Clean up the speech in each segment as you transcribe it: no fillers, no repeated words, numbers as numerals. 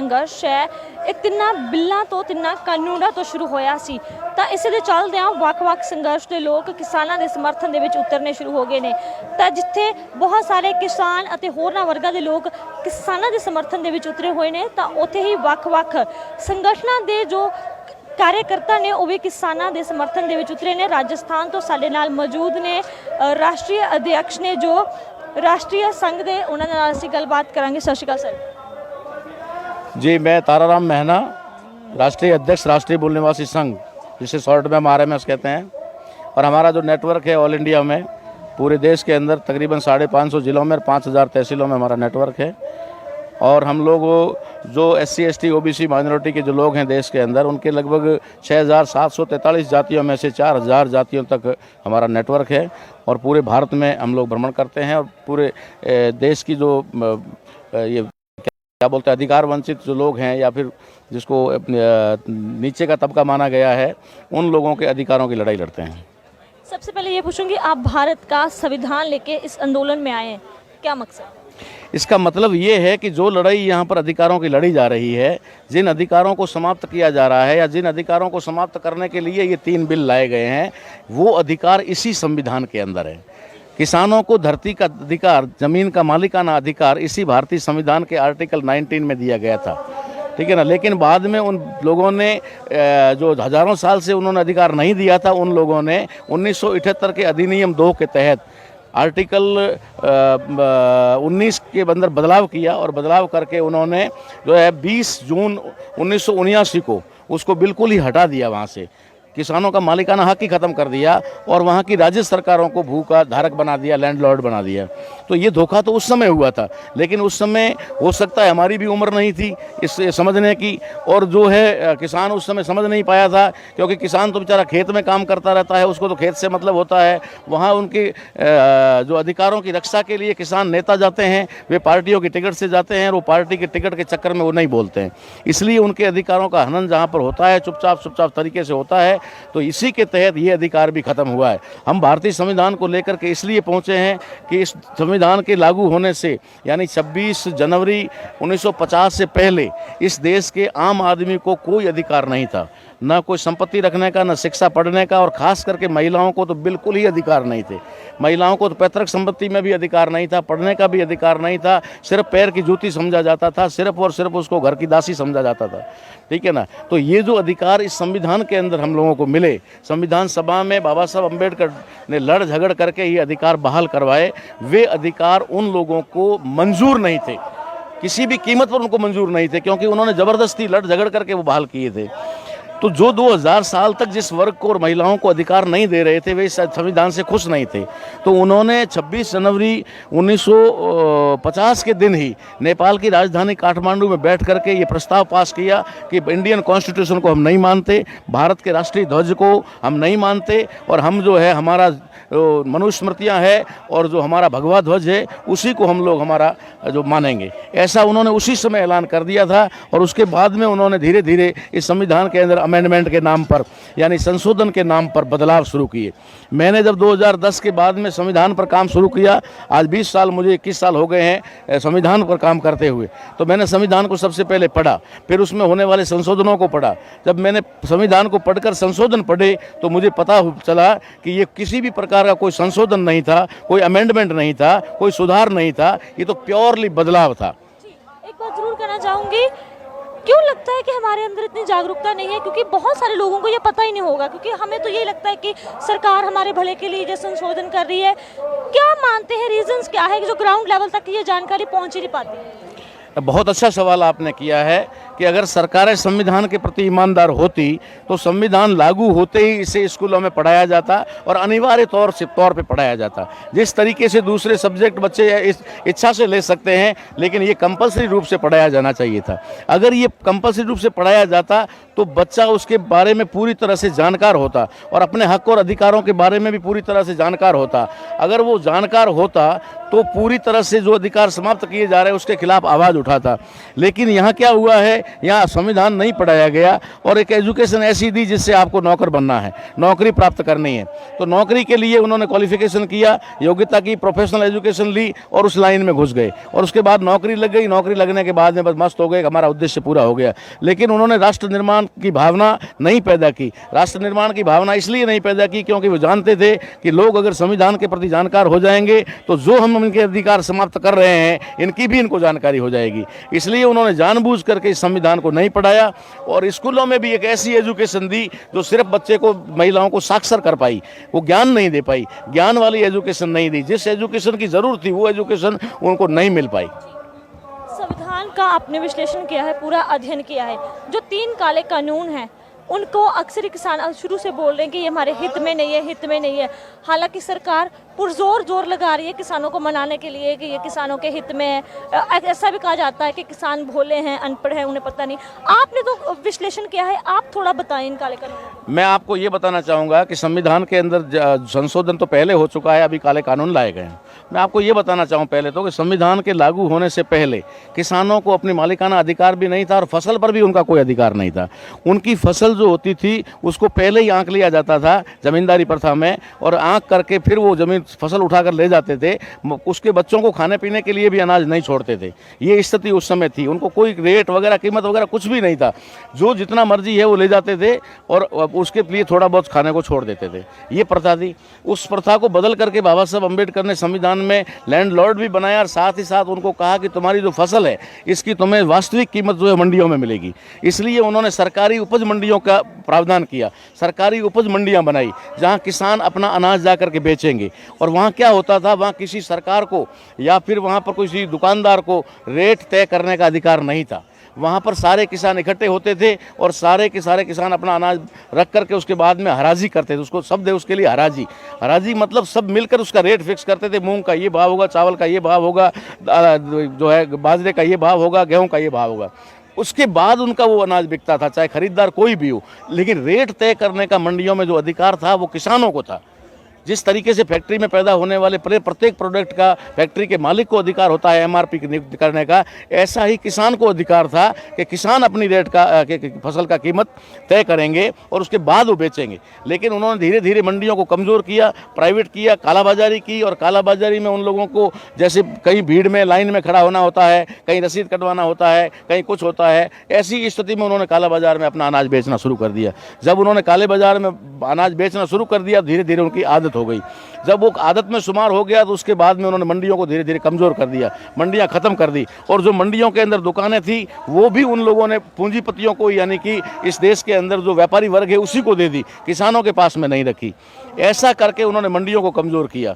ਸੰਘਰਸ਼ ਹੈ ਇਹ ਤਿੰਨਾਂ ਬਿੱਲਾਂ ਤੋਂ ਤਿੰਨਾਂ ਕਾਨੂੰਨਾਂ ਤੋਂ ਸ਼ੁਰੂ ਹੋਇਆ ਸੀ ਤਾਂ ਇਸੇ ਦੇ ਚੱਲਦਿਆਂ ਵੱਖ-ਵੱਖ ਸੰਘਰਸ਼ ਦੇ ਲੋਕ ਕਿਸਾਨਾਂ ਦੇ ਸਮਰਥਨ ਦੇ ਵਿੱਚ ਉਤਰਨੇ ਸ਼ੁਰੂ ਹੋ ਗਏ ਨੇ ਤਾਂ ਜਿੱਥੇ ਬਹੁਤ ਸਾਰੇ ਕਿਸਾਨ ਅਤੇ ਹੋਰਨਾਂ ਵਰਗਾਂ ਦੇ ਲੋਕ ਕਿਸਾਨਾਂ ਦੇ ਸਮਰਥਨ ਦੇ ਵਿੱਚ ਉਤਰੇ ਹੋਏ ਨੇ ਤਾਂ ਉੱਥੇ ਹੀ ਵੱਖ-ਵੱਖ ਸੰਗਠਨਾਂ ਦੇ ਜੋ कार्यकर्ता ने वो भी किसानों के समर्थन के उतरे ने। राजस्थान तो साडे नाल मौजूद ने राष्ट्रीय अध्यक्ष ने जो राष्ट्रीय संघ के उन्होंने असीं गलबात करांगे। सत श्री अकाल सर जी, मैं ताराराम महना, राष्ट्रीय अध्यक्ष राष्ट्रीय मूल निवासी संघ, जिसे शॉर्ट में हम RMS कहते हैं। और हमारा जो नेटवर्क है ऑल इंडिया में पूरे देश के अंदर तकरीबन 550 ज़िलों में 5000 तहसीलों में हमारा नेटवर्क है। और हम लोग जो SC ST OBC माइनॉरिटी के जो लोग हैं देश के अंदर, उनके लगभग 6743 जातियों में से 4000 जातियों तक हमारा नेटवर्क है। और पूरे भारत में हम लोग भ्रमण करते हैं और पूरे देश की जो ये क्या बोलते हैं अधिकार वंचित जो लोग हैं या फिर जिसको नीचे का तबका माना गया है, उन लोगों के अधिकारों की लड़ाई लड़ते हैं। सबसे पहले ये पूछूंगी, आप भारत का संविधान लेके इस आंदोलन में आए हैं, क्या मकसद? इसका मतलब ये है कि जो लड़ाई यहाँ पर अधिकारों की लड़ी जा रही है, जिन अधिकारों को समाप्त किया जा रहा है या जिन अधिकारों को समाप्त करने के लिए ये 3 बिल लाए गए हैं, वो अधिकार इसी संविधान के अंदर है। किसानों को धरती का अधिकार, ज़मीन का मालिकाना अधिकार इसी भारतीय संविधान के आर्टिकल 19 में दिया गया था, ठीक है ना। लेकिन बाद में उन लोगों ने जो हज़ारों साल से उन्होंने अधिकार नहीं दिया था, उन लोगों ने 1978 के अधिनियम 2 के तहत आर्टिकल 19 के अंदर बदलाव किया और बदलाव करके उन्होंने जो है 20 जून 1979 को उसको बिल्कुल ही हटा दिया, वहाँ से किसानों का मालिकाना हक ही ख़त्म कर दिया और वहाँ की राज्य सरकारों को भू का धारक बना दिया, लैंडलॉर्ड बना दिया। तो ये धोखा तो उस समय हुआ था, लेकिन उस समय हो सकता है हमारी भी उम्र नहीं थी इस समझने की, और जो है किसान उस समय समझ नहीं पाया था, क्योंकि किसान तो बेचारा खेत में काम करता रहता है, उसको तो खेत से मतलब होता है। वहाँ उनके जो अधिकारों की रक्षा के लिए किसान नेता जाते हैं, वे पार्टियों की टिकट से जाते हैं और वो पार्टी के टिकट के चक्कर में वो नहीं बोलते हैं, इसलिए उनके अधिकारों का हनन जहाँ पर होता है चुपचाप तरीके से होता है। तो इसी के तहत ये अधिकार भी खत्म हुआ है। हम भारतीय संविधान को लेकर के इसलिए पहुंचे हैं कि इस संविधान के लागू होने से यानी 26 जनवरी 1950 से पहले इस देश के आम आदमी को कोई अधिकार नहीं था, ना कोई संपत्ति रखने का, ना शिक्षा पढ़ने का, और ख़ास करके महिलाओं को तो बिल्कुल ही अधिकार नहीं थे। महिलाओं को तो पैतृक संपत्ति में भी अधिकार नहीं था, पढ़ने का भी अधिकार नहीं था, सिर्फ पैर की जूती समझा जाता था, सिर्फ और सिर्फ उसको घर की दासी समझा जाता था, ठीक है ना। तो ये जो अधिकार इस संविधान के अंदर हम लोगों को मिले, संविधान सभा में बाबा साहब अम्बेडकर ने लड़ झगड़ करके ये अधिकार बहाल करवाए, वे अधिकार उन लोगों को मंजूर नहीं थे, किसी भी कीमत पर उनको मंजूर नहीं थे, क्योंकि उन्होंने ज़बरदस्ती लड़ झगड़ करके वो बहाल किए थे। तो जो 2000 साल तक जिस वर्ग को और महिलाओं को अधिकार नहीं दे रहे थे, वे इस संविधान से खुश नहीं थे। तो उन्होंने 26 जनवरी 1950 के दिन ही नेपाल की राजधानी काठमांडू में बैठ करके ये प्रस्ताव पास किया कि इंडियन कॉन्स्टिट्यूशन को हम नहीं मानते, भारत के राष्ट्रीय ध्वज को हम नहीं मानते, और हम जो है हमारा मनुस्मृतियाँ है और जो हमारा भगवा ध्वज है उसी को हम लोग हमारा जो मानेंगे। ऐसा उन्होंने उसी समय ऐलान कर दिया था। और उसके बाद में उन्होंने धीरे धीरे इस संविधान के अंदर अमेंडमेंट के नाम पर यानी संशोधन के नाम पर बदलाव शुरू किए। मैंने जब 2010 के बाद में संविधान पर काम शुरू किया, आज 20 साल, मुझे 21 साल हो गए हैं संविधान पर काम करते हुए, तो मैंने संविधान को सबसे पहले पढ़ा, फिर उसमें होने वाले संशोधनों को पढ़ा। जब मैंने संविधान को पढ़कर संशोधन पढ़े तो मुझे पता चला कि ये किसी भी प्रकार का कोई संशोधन नहीं था, कोई अमेंडमेंट नहीं था, कोई सुधार नहीं था, ये तो प्योरली बदलाव था। एक बात जरूर कहना चाहूँगी, क्यों लगता है कि हमारे अंदर इतनी जागरूकता नहीं है? क्योंकि बहुत सारे लोगों को ये पता ही नहीं होगा, क्योंकि हमें तो यही लगता है कि सरकार हमारे भले के लिए जो संशोधन कर रही है। क्या मानते हैं, रीजंस क्या है कि जो ग्राउंड लेवल तक ये जानकारी पहुंच ही नहीं पाती? बहुत अच्छा सवाल आपने किया है कि अगर सरकारें संविधान के प्रति ईमानदार होती तो संविधान लागू होते ही इसे स्कूलों में पढ़ाया जाता और अनिवार्य तौर पे पढ़ाया जाता। जिस तरीके से दूसरे सब्जेक्ट बच्चे इस इच्छा से ले सकते हैं, लेकिन ये कंपलसरी रूप से पढ़ाया जाना चाहिए था। अगर ये कंपलसरी रूप से पढ़ाया जाता तो बच्चा उसके बारे में पूरी तरह से जानकार होता और अपने हक और अधिकारों के बारे में भी पूरी तरह से जानकार होता। अगर वो जानकार होता तो पूरी तरह से जो अधिकार समाप्त किए जा रहे हैं उसके खिलाफ आवाज़ उठाता। लेकिन यहाँ क्या हुआ है यहाँ संविधान नहीं पढ़ाया गया और एक एजुकेशन ऐसी दी जिससे आपको नौकर बनना है, नौकरी प्राप्त करनी है। तो नौकरी के लिए उन्होंने क्वालिफिकेशन किया, योग्यता की, प्रोफेशनल एजुकेशन ली और उस लाइन में घुस गए और उसके बाद नौकरी लग गई। नौकरी लगने के बाद में बस मस्त हो गए, हमारा उद्देश्य पूरा हो गया। लेकिन उन्होंने राष्ट्र निर्माण की भावना नहीं पैदा की। राष्ट्र निर्माण की भावना इसलिए नहीं पैदा की क्योंकि वो जानते थे कि लोग अगर संविधान के प्रति जानकार हो जाएंगे तो जो हम इनके अधिकार समाप्त कर रहे हैं इनकी भी इनको जानकारी हो जाएगी। इसलिए उन्होंने जानबूझ करके इस संविधान को नहीं पढ़ाया और स्कूलों में भी एक ऐसी एजुकेशन दी जो सिर्फ बच्चे को, महिलाओं को साक्षर कर पाई, वो ज्ञान नहीं दे पाई, ज्ञान वाली एजुकेशन नहीं दी। जिस एजुकेशन की जरूरत थी वो एजुकेशन उनको नहीं मिल पाई। संविधान का आपने विश्लेषण किया है, पूरा अध्ययन किया है। जो 3 काले कानून हैं उनको अक्सर किसान शुरू से बोल रहे हैं कि ये हमारे हित में नहीं है, हित में नहीं है। हालांकि सरकार पुरजोर जोर लगा रही है किसानों को मनाने के लिए कि ये किसानों के हित में है। ऐसा भी कहा जाता है कि किसान भोले हैं, अनपढ़ हैं, उन्हें पता नहीं। आपने तो विश्लेषण किया है, आप थोड़ा बताएं इन काले कानून। मैं आपको ये बताना चाहूँगा कि संविधान के अंदर संशोधन तो पहले हो चुका है, अभी काले कानून लाए गए हैं। मैं आपको ये बताना चाहूँ पहले तो कि संविधान के लागू होने से पहले किसानों को अपनी मालिकाना अधिकार भी नहीं था और फसल पर भी उनका कोई अधिकार नहीं था। उनकी फसल जो होती थी उसको पहले ही आंक लिया जाता था जमींदारी प्रथा में और आंक करके फिर वो जमीन फसल उठाकर ले जाते थे। उसके बच्चों को खाने पीने के लिए भी अनाज नहीं छोड़ते थे। ये स्थिति उस समय थी। उनको कोई रेट वगैरह, कीमत वगैरह कुछ भी नहीं था। जो जितना मर्जी है वो ले जाते थे और उसके लिए थोड़ा बहुत खाने को छोड़ देते थे। ये प्रथा थी। उस प्रथा को बदल करके बाबा साहब अम्बेडकर ने संविधान में लैंडलॉर्ड भी बनाया और साथ ही साथ उनको कहा कि तुम्हारी जो फसल है इसकी तुम्हें वास्तविक कीमत जो है मंडियों में मिलेगी। इसलिए उन्होंने सरकारी उपज मंडियों का प्रावधान किया। सरकारी उपज मंडियां बनाई जहां किसान अपना अनाज जा करके बेचेंगे। और वहां क्या होता था, वहां किसी सरकार को या फिर वहां पर किसी दुकानदार को रेट तय करने का अधिकार नहीं था। वहाँ पर सारे किसान इकट्ठे होते थे और सारे के सारे किसान अपना अनाज रख करके उसके बाद में हराजी करते थे। उसको शब्द है उसके लिए हराजी। हराजी मतलब सब मिलकर उसका रेट फिक्स करते थे। मूंग का ये भाव होगा, चावल का ये भाव होगा, जो है बाजरे का ये भाव होगा, गेहूं का ये भाव होगा। उसके बाद उनका वो अनाज बिकता था, चाहे खरीदार कोई भी हो। लेकिन रेट तय करने का मंडियों में जो अधिकार था वो किसानों को था। जिस तरीके से फैक्ट्री में पैदा होने वाले प्रत्येक प्रोडक्ट का फैक्ट्री के मालिक को अधिकार होता है एमआरपी नियुक्त करने का, ऐसा ही किसान को अधिकार था कि किसान अपनी रेट का फसल का कीमत तय करेंगे और उसके बाद वो बेचेंगे। लेकिन उन्होंने धीरे धीरे मंडियों को कमज़ोर किया, प्राइवेट किया, कालाबाजारी की। और कालाबाजारी में उन लोगों को जैसे कहीं भीड़ में लाइन में खड़ा होना होता है, कहीं रसीद कटवाना होता है, कहीं कुछ होता है, ऐसी स्थिति में उन्होंने काला बाजार में अपना अनाज बेचना शुरू कर दिया। जब उन्होंने काले बाजार में अनाज बेचना शुरू कर दिया, धीरे धीरे उनकी आदत हो गई। जब वो आदत में शुमार हो गया तो उसके बाद में उन्होंने मंडियों को धीरे धीरे कमज़ोर कर दिया, मंडियां ख़त्म कर दी। और जो मंडियों के अंदर दुकानें थी वो भी उन लोगों ने पूंजीपतियों को, यानी कि इस देश के अंदर जो व्यापारी वर्ग है उसी को दे दी, किसानों के पास में नहीं रखी। ऐसा करके उन्होंने मंडियों को कमज़ोर किया।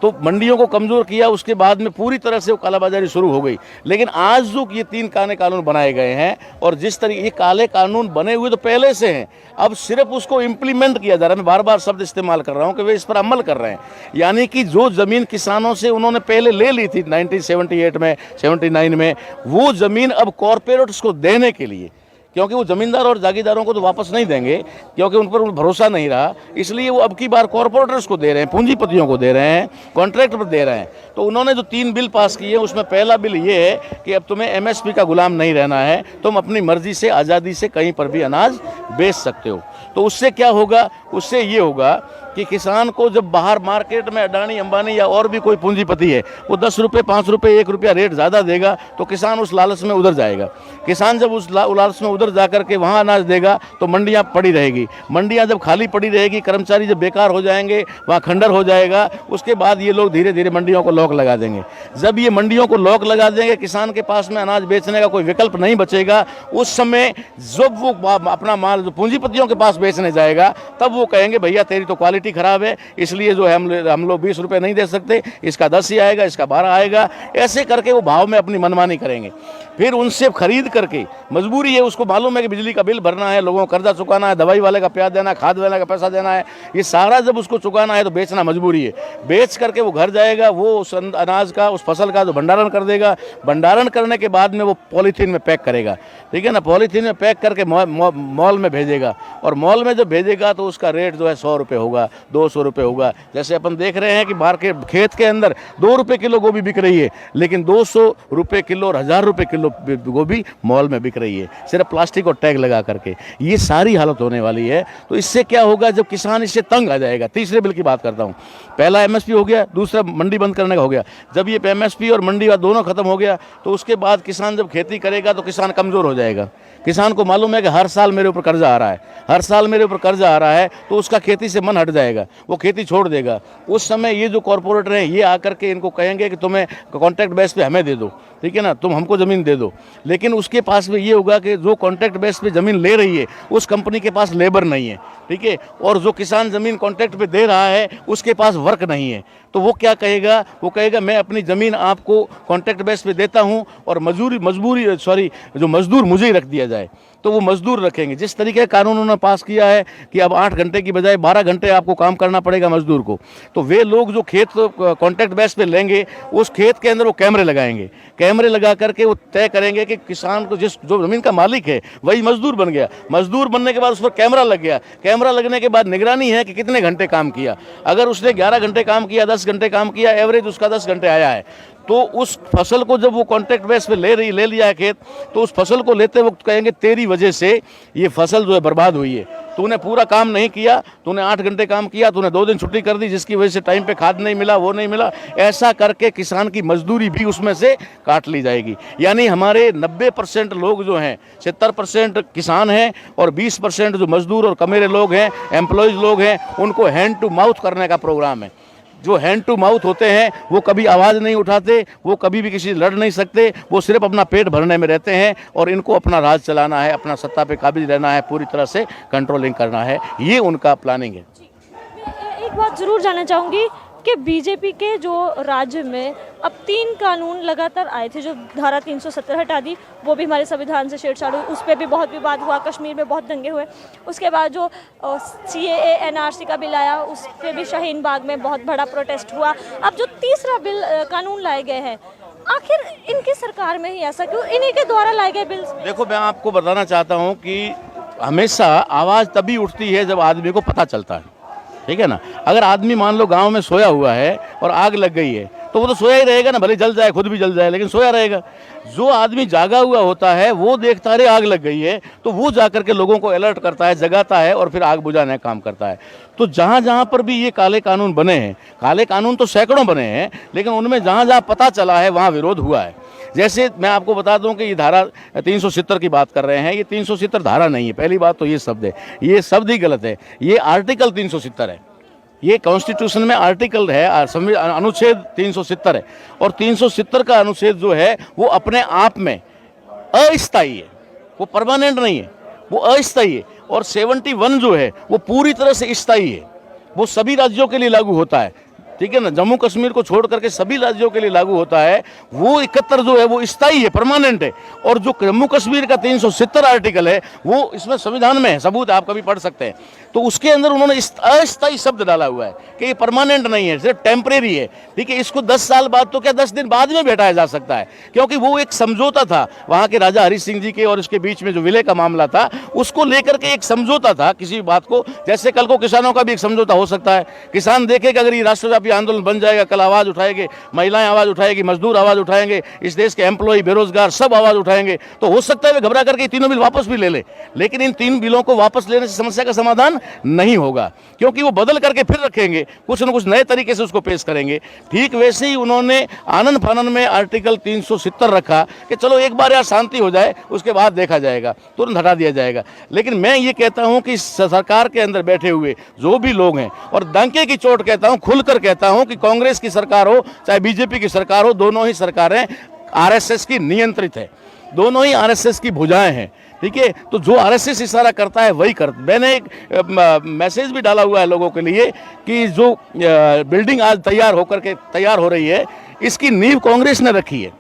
तो मंडियों को कमज़ोर किया, उसके बाद में पूरी तरह से वो कालाबाजारी शुरू हो गई। लेकिन आज जो ये 3 काले कानून बनाए गए हैं और जिस तरीके ये काले कानून बने हुए तो पहले से हैं, अब सिर्फ उसको इम्प्लीमेंट किया जा रहा है। मैं बार बार शब्द इस्तेमाल कर रहा हूँ कि वे इस पर अमल कर रहे हैं। यानी कि जो ज़मीन किसानों से उन्होंने पहले ले ली थी 1978 में, 79 में, वो ज़मीन अब कॉरपोरेट्स को देने के लिए, क्योंकि वो ज़मींदार और जागीरदारों को तो वापस नहीं देंगे क्योंकि उन पर भरोसा नहीं रहा, इसलिए वो अब की बार कॉरपोरेटर्स को दे रहे हैं, पूंजीपतियों को दे रहे हैं, कॉन्ट्रैक्ट पर दे रहे हैं। तो उन्होंने जो 3 बिल पास किए उसमें पहला बिल ये है कि अब तुम्हें एमएसपी का गुलाम नहीं रहना है, तुम अपनी मर्जी से, आज़ादी से कहीं पर भी अनाज बेच सकते हो। तो उससे क्या होगा, उससे ये होगा कि किसान को जब बाहर मार्केट में अडानी, अंबानी या और भी कोई पूंजीपति है वो 10 रुपये, 5 रुपये, 1 रुपया रेट ज़्यादा देगा तो किसान उस लालच में उधर जाएगा। किसान जब उस लालच में उधर जा करके वहाँ अनाज देगा तो मंडियाँ पड़ी रहेगी। मंडियाँ जब खाली पड़ी रहेगी, कर्मचारी जब बेकार हो जाएंगे, वहाँ खंडर हो जाएगा। उसके बाद ये लोग धीरे धीरे मंडियों को लॉक लगा देंगे। जब ये मंडियों को लॉक लगा देंगे, किसान के पास में अनाज बेचने का कोई विकल्प नहीं बचेगा। उस समय जब वो अपना माल जो पूंजीपतियों के पास बेचने जाएगा तब वो कहेंगे भैया तेरी तो क्वालिटी खराब है, इसलिए जो है हम लोग 20 रुपये नहीं दे सकते, इसका 10 ही आएगा, इसका 12 आएगा। ऐसे करके वो भाव में अपनी मनमानी करेंगे। फिर उनसे खरीद करके, मजबूरी है, उसको मालूम है कि बिजली का बिल भरना है, लोगों को कर्जा चुकाना है, दवाई वाले का प्याज देना है, खाद वाले का पैसा देना है, ये सारा जब उसको चुकाना है तो बेचना मजबूरी है। बेच करके वो घर जाएगा, वो उस अनाज का, उस फसल का जो भंडारण कर देगा। भंडारण करने के बाद में वो पॉलीथीन में पैक करेगा, ठीक है ना, पॉलीथीन में पैक करके मॉल में भेजेगा। और मॉल में जब भेजेगा तो उसका रेट जो है 100 रुपये होगा, 200 रुपये होगा। जैसे अपन देख रहे हैं कि बाहर के खेत के अंदर 2 रुपये किलो गोभी बिक रही है, लेकिन 200 रुपये किलो और 1000 रुपये किलो गोभी मॉल में बिक रही है, सिर्फ प्लास्टिक और टैग लगा करके। ये सारी हालत होने वाली है। तो इससे क्या होगा, जब किसान इससे तंग आ जाएगा। तीसरे बिल की बात करता हूँ, पहला MSP हो गया, दूसरा मंडी बंद करने का हो गया। जब ये MSP और मंडी दोनों खत्म हो गया तो उसके बाद किसान जब खेती करेगा तो किसान कमज़ोर हो जाएगा। किसान को मालूम है कि हर साल मेरे ऊपर कर्जा आ रहा है, हर साल मेरे ऊपर कर्जा आ रहा है, तो उसका खेती से मन हट जाएगा, वो खेती छोड़ देगा। उस समय ये जो कॉर्पोरेटर हैं ये आकर के इनको कहेंगे कि तुम्हें कॉन्ट्रैक्ट बेस पे हमें दे दो, ठीक है ना, तुम हमको ज़मीन दे दो। लेकिन उसके पास में ये होगा कि जो कॉन्ट्रैक्ट बेस पे ज़मीन ले रही है उस कंपनी के पास लेबर नहीं है, ठीक है, और जो किसान ज़मीन कॉन्ट्रैक्ट पे दे रहा है उसके पास वर्क नहीं है। तो वो क्या कहेगा, वो कहेगा मैं अपनी ज़मीन आपको कॉन्ट्रैक्ट बेस पे देता हूँ और जो मजदूर मुझे ही रख दिया जाए। तो वो मजदूर रखेंगे। जिस तरीके का कानून उन्होंने पास किया है कि अब 8 घंटे की बजाय 12 घंटे आपको काम करना पड़ेगा मजदूर को, तो वे लोग जो खेत कॉन्ट्रैक्ट बेस पे लेंगे उस खेत के अंदर वो कैमरे लगाएंगे, कैमरे लगा करके वो तय करेंगे कि किसान को जो ज़मीन का मालिक है वही मजदूर बन गया। मजदूर बनने के बाद उस पर कैमरा लग गया, कैमरा लगने के बाद निगरानी है कि कितने घंटे काम किया। अगर उसने 11 घंटे काम किया, 10 घंटे काम किया, एवरेज उसका 10 घंटे आया है, तो उस फसल को जब वो कॉन्ट्रैक्ट बेस पे ले लिया है खेत, तो उस फसल को लेते वक्त कहेंगे तेरी वजह से ये फसल जो है बर्बाद हुई है, तूने पूरा काम नहीं किया, तूने 8 घंटे काम किया, तूने 2 दिन छुट्टी कर दी जिसकी वजह से टाइम पे खाद नहीं मिला, वो नहीं मिला। ऐसा करके किसान की मजदूरी भी उसमें से काट ली जाएगी। यानी हमारे 90% लोग जो हैं, 70% किसान हैं और 20% जो मजदूर और कमेरे लोग हैं, एम्प्लॉयज़ लोग हैं, उनको हैंड टू माउथ करने का प्रोग्राम है। जो हैंड टू माउथ होते हैं वो कभी आवाज़ नहीं उठाते, वो कभी भी किसी से लड़ नहीं सकते, वो सिर्फ अपना पेट भरने में रहते हैं और इनको अपना राज चलाना है, अपना सत्ता पे काबिज रहना है, पूरी तरह से कंट्रोलिंग करना है, ये उनका प्लानिंग है। मैं एक बात ज़रूर जानना चाहूँगी कि बीजेपी के जो राज्य में अब 3 कानून लगातार आए थे, जो धारा 370 हटा दी, वो भी हमारे संविधान से छेड़छाड़ हुई, उस पर भी बहुत विवाद हुआ, कश्मीर में बहुत दंगे हुए। उसके बाद जो CAA NRC का बिल आया, उस पर भी शाहीन बाग में बहुत बड़ा प्रोटेस्ट हुआ। अब जो तीसरा बिल कानून लाए गए हैं, आखिर इनकी सरकार में ही ऐसा क्यों, इन्हीं के द्वारा लाए गए बिल? देखो, मैं आपको बताना चाहता हूँ कि हमेशा आवाज़ तभी उठती है जब आदमी को पता चलता है, ठीक है ना। अगर आदमी मान लो गांव में सोया हुआ है और आग लग गई है तो वो तो सोया ही रहेगा ना, भले जल जाए, खुद भी जल जाए, लेकिन सोया रहेगा। जो आदमी जागा हुआ होता है वो देखता है आग लग गई है तो वो जाकर के लोगों को अलर्ट करता है, जगाता है और फिर आग बुझाने का काम करता है। तो जहाँ जहाँ पर भी ये काले कानून बने हैं, काले कानून तो सैकड़ों बने हैं, लेकिन उनमें जहाँ जहाँ पता चला है वहाँ विरोध हुआ है। जैसे मैं आपको बता दूं कि ये धारा 370 की बात कर रहे हैं, ये 370 धारा नहीं है, पहली बात तो ये शब्द है, ये शब्द ही गलत है, ये आर्टिकल 370 है। ये कॉन्स्टिट्यूशन में आर्टिकल है, अनुच्छेद 370 है, और 370 का अनुच्छेद जो है वो अपने आप में अस्थायी है, वो परमानेंट नहीं है, वो अस्थायी है। और 71 जो है वो पूरी तरह से स्थायी है, वो सभी राज्यों के लिए लागू होता है, ठीक है ना, जम्मू कश्मीर को छोड़ करके सभी राज्यों के लिए लागू होता है। वो 71 जो है वो स्थायी है, परमानेंट है। और जो जम्मू कश्मीर का 370 आर्टिकल है वो इसमें संविधान में है, सबूत आप कभी पढ़ सकते हैं। तो उसके अंदर उन्होंने अस्थायी शब्द डाला हुआ है कि ये परमानेंट नहीं है, सिर्फ टेम्परेरी है, ठीक है। इसको 10 साल बाद तो क्या 10 दिन बाद में बैठाया जा सकता है, क्योंकि वो एक समझौता था वहाँ के राजा हरि सिंह जी के और इसके बीच में जो विलय का मामला था उसको लेकर के एक समझौता था किसी बात को। जैसे कल को किसानों का भी एक समझौता हो सकता है, किसान देखे कि अगर ये राष्ट्रव्यापी आंदोलन बन जाएगा, कल आवाज़ उठाएंगे, महिलाएं आवाज़ उठाएगी, मजदूर आवाज़ उठाएंगे, इस देश के एम्प्लॉय, बेरोजगार सब आवाज़ उठाएंगे, तो हो सकता है वे घबरा करके तीनों बिल वापस भी ले ले। लेकिन इन 3 बिलों को वापस लेने से समस्या का समाधान नहीं होगा, क्योंकि वो बदल करके फिर रखेंगे, कुछ न कुछ नए तरीके से उसको पेश करेंगे। ठीक वैसे ही उन्होंने आनन फानन में आर्टिकल 370 रखा कि चलो एक बार यार शांति हो जाए, उसके बाद देखा जाएगा, तुरंत हटा दिया जाएगा। लेकिन मैं ये कहता हूं कि सरकार के अंदर बैठे हुए जो भी लोग हैं, और डंके की चोट कहता हूं, खुलकर कहता हूं कि कांग्रेस की सरकार हो चाहे बीजेपी की सरकार हो, दोनों ही सरकारें आरएसएस की नियंत्रित है, दोनों ही आरएसएस की भुजाएं हैं, ठीक है। तो जो आरएसएस इशारा करता है वही करता। मैंने एक मैसेज भी डाला हुआ है लोगों के लिए कि जो बिल्डिंग आज तैयार हो रही है, इसकी नींव कांग्रेस ने रखी है।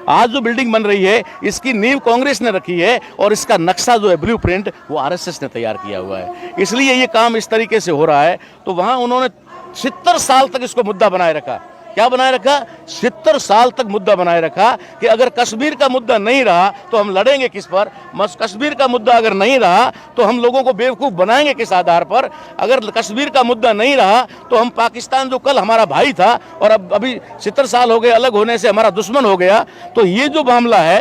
आज जो बिल्डिंग बन रही है इसकी नींव कांग्रेस ने रखी है और इसका नक्शा जो है, ब्लूप्रिंट, वो आरएसएस ने तैयार किया हुआ है, इसलिए ये काम इस तरीके से हो रहा है। तो वहाँ उन्होंने 70 साल तक इसको मुद्दा बनाए रखा क्या बनाए रखा? 70 साल तक मुद्दा बनाए रखा कि अगर कश्मीर का मुद्दा नहीं रहा तो हम लड़ेंगे किस पर? कश्मीर का मुद्दा अगर नहीं रहा तो हम लोगों को बेवकूफ़ बनाएंगे किस आधार पर? अगर कश्मीर का मुद्दा नहीं रहा तो हम पाकिस्तान जो कल हमारा भाई था और अब अभी 70 साल हो गए अलग होने से हमारा दुश्मन हो गया, तो ये जो मामला है,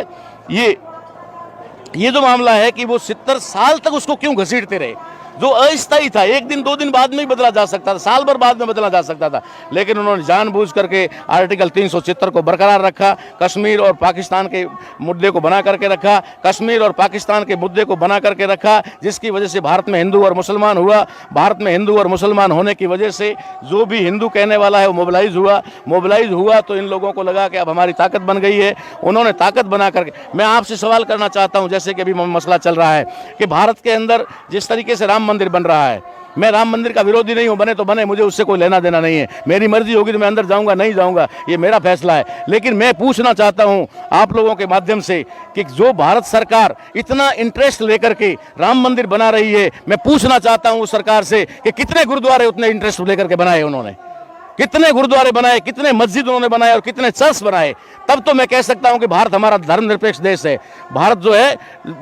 ये जो मामला है कि वो 70 साल तक उसको क्यों घसीटते रहे? जो अस्थायी था, एक दिन 2 दिन बाद में ही बदला जा सकता था, साल भर बाद में बदला जा सकता था, लेकिन उन्होंने जानबूझ करके आर्टिकल 376 को बरकरार रखा, कश्मीर और पाकिस्तान के मुद्दे को बना करके रखा, कश्मीर और पाकिस्तान के मुद्दे को बना करके रखा, जिसकी वजह से भारत में हिंदू और मुसलमान हुआ। भारत में हिंदू और मुसलमान होने की वजह से जो भी हिंदू कहने वाला है वो मोबिलाइज हुआ तो इन लोगों को लगा कि अब हमारी ताकत बन गई है, उन्होंने ताकत बना करके। मैं आपसे सवाल करना चाहता हूँ, जैसे कि अभी मसला चल रहा है कि भारत के अंदर जिस तरीके से राम मंदिर बन रहा है, मैं राम मंदिर का विरोधी नहीं हूं, बने तो बने, मुझे उससे कोई लेना देना नहीं है, मेरी मर्जी होगी तो मैं अंदर जाऊंगा नहीं जाऊंगा, ये मेरा फैसला है। लेकिन मैं पूछना चाहता हूं आप लोगों के माध्यम से कि जो भारत सरकार इतना इंटरेस्ट लेकर के राम मंदिर बना रही है, मैं पूछना चाहता हूं उस सरकार से कि कितने गुरुद्वारे उतने इंटरेस्ट लेकर के बनाए उन्होंने? कितने गुरुद्वारे बनाए, कितने मस्जिद उन्होंने बनाए और कितने चर्च बनाए? तब तो मैं कह सकता हूं कि भारत हमारा धर्मनिरपेक्ष देश है। भारत जो है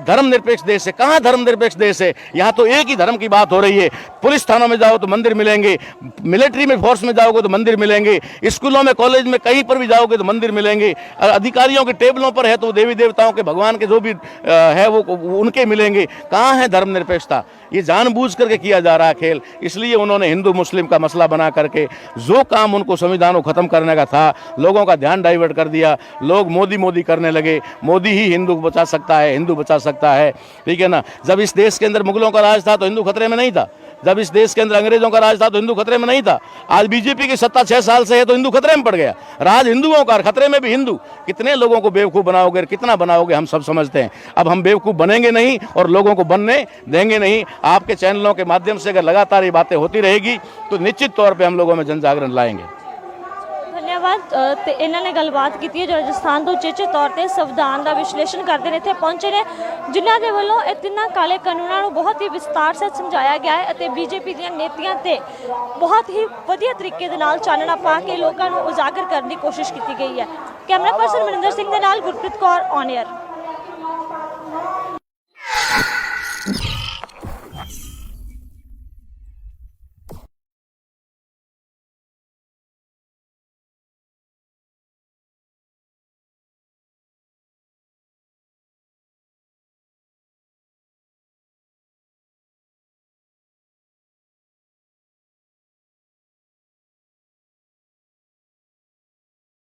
धर्मनिरपेक्ष देश है। कहाँ धर्मनिरपेक्ष देश है? यहाँ तो एक ही धर्म की बात हो रही है। पुलिस थानों में जाओ तो मंदिर मिलेंगे, मिलिट्री में फोर्स में जाओगे तो मंदिर मिलेंगे, स्कूलों में कॉलेज में कहीं पर भी जाओगे तो मंदिर मिलेंगे, अधिकारियों के टेबलों पर है तो देवी देवताओं के भगवान के जो भी है वो उनके मिलेंगे। कहाँ है धर्मनिरपेक्षता? ये जानबूझ करके किया जा रहा है खेल। इसलिए उन्होंने हिंदू मुस्लिम का मसला बना करके जो काम उनको संविधान को खत्म करने का था, लोगों का ध्यान डाइवर्ट कर दिया। लोग मोदी करने लगे, मोदी ही हिंदू को बचा सकता है, हिंदू बचा सकता है, ठीक है ना। जब इस देश के अंदर मुगलों का राज था तो हिंदू खतरे में नहीं था, जब इस देश के अंदर अंग्रेजों का राज था तो हिंदू खतरे में नहीं था। आज बीजेपी की सत्ता 6 साल से है तो हिंदू खतरे में पड़ गया। राज हिंदुओं का, खतरे में भी हिंदू। कितने लोगों को बेवकूफ़ बनाओगे, कितना बनाओगे, हम सब समझते हैं। अब हम बेवकूफ़ बनेंगे नहीं और लोगों को बनने देंगे नहीं। आपके चैनलों के माध्यम से अगर लगातार ये बातें होती रहेगी तो निश्चित तौर पर हम लोगों में जन जागरण लाएंगे। ਧੰਨਵਾਦ। ਤੇ ਇਹਨਾਂ ਨੇ ਗੱਲਬਾਤ ਕੀਤੀ ਹੈ ਜੋ ਰਾਜਸਥਾਨ ਤੋਂ ਉਚੇਚੇ ਤੌਰ ਤੇ ਸੰਵਿਧਾਨ ਦਾ ਵਿਸ਼ਲੇਸ਼ਣ ਕਰਦੇ ਨੇ ਇੱਥੇ ਪਹੁੰਚੇ ਨੇ, ਜਿਨ੍ਹਾਂ ਦੇ ਵੱਲੋਂ ਇਹ ਤਿੰਨਾਂ ਕਾਲੇ ਕਾਨੂੰਨਾਂ ਨੂੰ ਬਹੁਤ ਹੀ ਵਿਸਤਾਰ ਸੇ ਸਮਝਾਇਆ ਗਿਆ ਹੈ ਅਤੇ ਬੀਜੇਪੀ ਦੀਆਂ ਨੀਤੀਆਂ ਤੇ ਬਹੁਤ ਹੀ ਵਧੀਆ ਤਰੀਕੇ ਦੇ ਨਾਲ ਚਾਨਣਾ ਪਾ ਕੇ ਲੋਕਾਂ ਨੂੰ ਉਜਾਗਰ ਕਰਨ ਦੀ ਕੋਸ਼ਿਸ਼ ਕੀਤੀ ਗਈ ਹੈ। ਕੈਮਰਾ ਪਰਸਨ ਮਨਿੰਦਰ ਸਿੰਘ ਦੇ ਨਾਲ ਗੁਰਪ੍ਰੀਤ ਕੌਰ, ਔਨ ਏਅਰ।